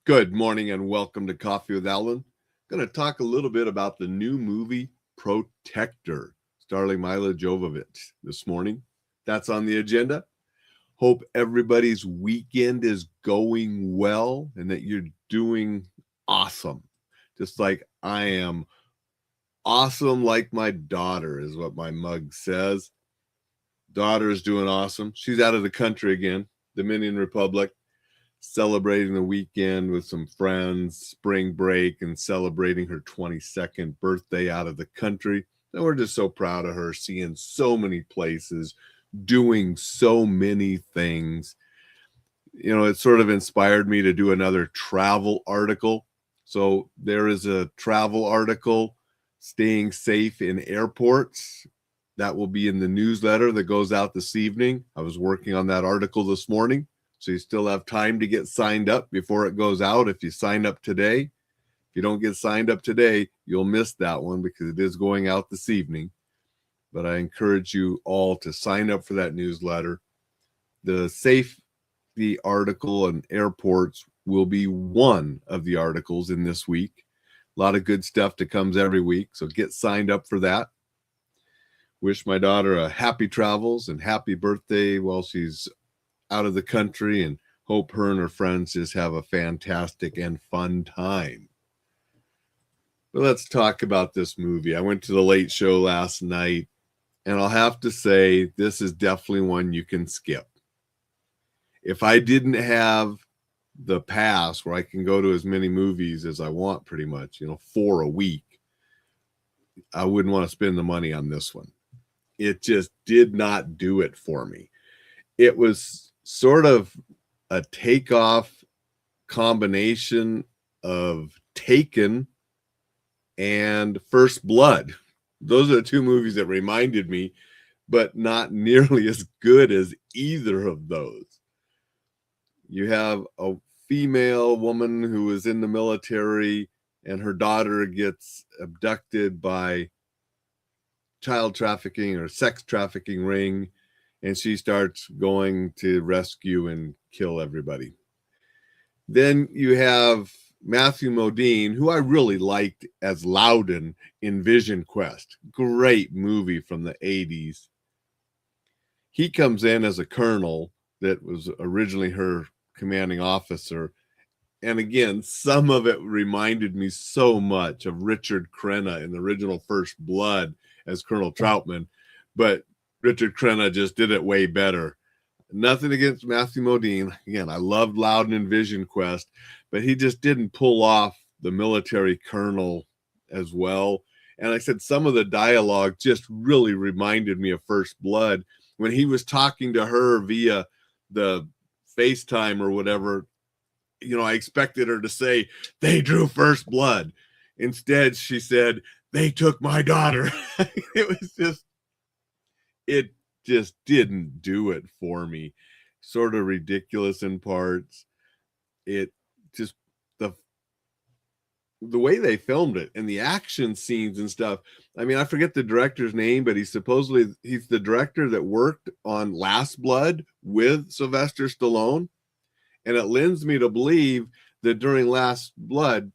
Good morning and welcome to Coffee with Alain. Going to talk a little bit about the new movie Protector, starring Milla Jovavich this morning. That's on the agenda. Hope everybody's weekend is going well and that you're doing awesome. Just like I am awesome, like my daughter, is what my mug says. Daughter is doing awesome. She's out of the country again, Dominican Republic, celebrating the weekend with some friends, spring break, and celebrating her 22nd birthday out of the country. And we're just so proud of her, seeing so many places, doing so many things. You know, it sort of inspired me to do another travel article. So there is a travel article, Staying Safe in Airports. That will be in the newsletter that goes out this evening. I was working on that article this morning. So you still have time to get signed up before it goes out. If you sign up today, if you don't get signed up today, you'll miss that one because it is going out this evening. But I encourage you all to sign up for that newsletter. The safety article on airports will be one of the articles in this week. A lot of good stuff that comes every week. So get signed up for that. Wish my daughter a happy travels and happy birthday while she's out of the country, and hope her and her friends just have a fantastic and fun time. But let's talk about this movie. I went to the late show last night, and I'll have to say this is definitely one you can skip. If I didn't have the pass where I can go to as many movies as I want, pretty much, 4 a week, I wouldn't want to spend the money on this one. It just did not do it for me. It was sort of a takeoff combination of Taken and First Blood. Those are the two movies that reminded me, but not nearly as good as either of those. You have a female woman who is in the military and her daughter gets abducted by child trafficking or sex trafficking ring, and she starts going to rescue and kill everybody. Then you have Matthew Modine, who I really liked as Loudon in Vision Quest. Great movie from the 80s. He comes in as a colonel that was originally her commanding officer. And again, some of it reminded me so much of Richard Crenna in the original First Blood as Colonel Troutman, but Richard Crenna just did it way better. Nothing against Matthew Modine. Again, I loved Loudon and Vision Quest, but he just didn't pull off the military colonel as well. And like I said, some of the dialogue just really reminded me of First Blood when he was talking to her via the FaceTime or whatever. I expected her to say, they drew first blood. Instead, she said, they took my daughter. It just didn't do it for me. Sort of ridiculous in parts. It just, the way they filmed it and the action scenes and stuff. I mean, I forget the director's name, but he's the director that worked on Last Blood with Sylvester Stallone. And it lends me to believe that during Last Blood,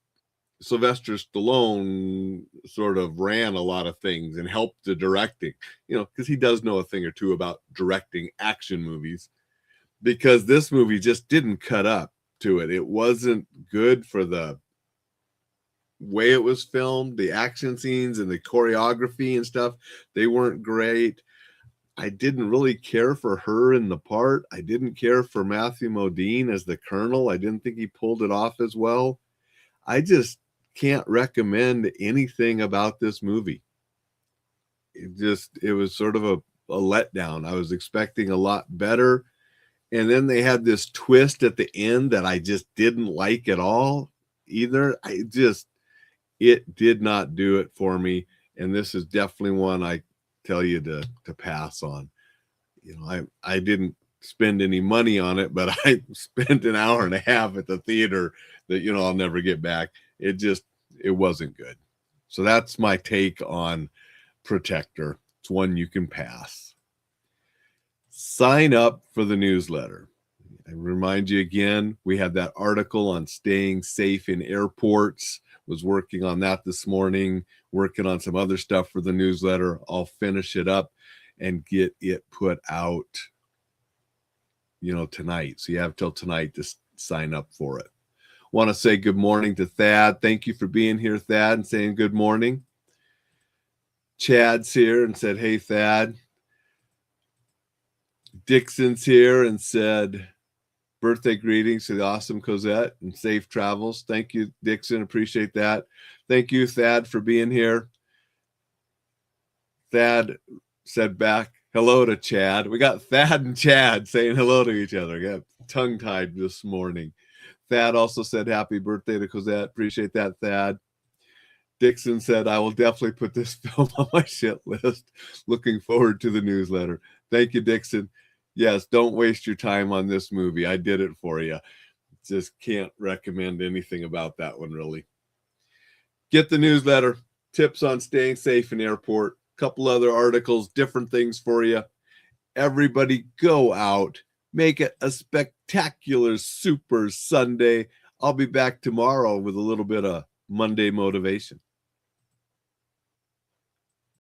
Sylvester Stallone sort of ran a lot of things and helped the directing, because he does know a thing or two about directing action movies, because this movie just didn't cut up to it. It wasn't good for the way it was filmed, the action scenes and the choreography and stuff. They weren't great. I didn't really care for her in the part. I didn't care for Matthew Modine as the colonel. I didn't think he pulled it off as well. I just can't recommend anything about this movie. It was sort of a letdown. I was expecting a lot better. And then they had this twist at the end that I just didn't like at all either. It did not do it for me. And this is definitely one I tell you to pass on. I didn't spend any money on it, but I spent an hour and a half at the theater that I'll never get back. It wasn't good. So that's my take on Protector. It's one you can pass. Sign up for the newsletter. I remind you again, we had that article on staying safe in airports. Was working on that this morning, working on some other stuff for the newsletter. I'll finish it up and get it put out, tonight. So you have till tonight to sign up for it. Want to say good morning to Thad. Thank you for being here, Thad, and saying good morning. Chad's here and said, hey, Thad. Dixon's here and said, birthday greetings to the awesome Cosette and safe travels. Thank you, Dixon. Appreciate that. Thank you, Thad, for being here. Thad said back, hello to Chad. We got Thad and Chad saying hello to each other. Got tongue-tied this morning. Thad also said happy birthday to Cosette. Appreciate that, Thad. Dixon said, I will definitely put this film on my shit list. Looking forward to the newsletter. Thank you, Dixon. Yes, don't waste your time on this movie. I did it for you. Just can't recommend anything about that one, really. Get the newsletter. Tips on staying safe in airport. Couple other articles, different things for you. Everybody go out. Make it a spectacular Super Sunday. I'll be back tomorrow with a little bit of Monday motivation.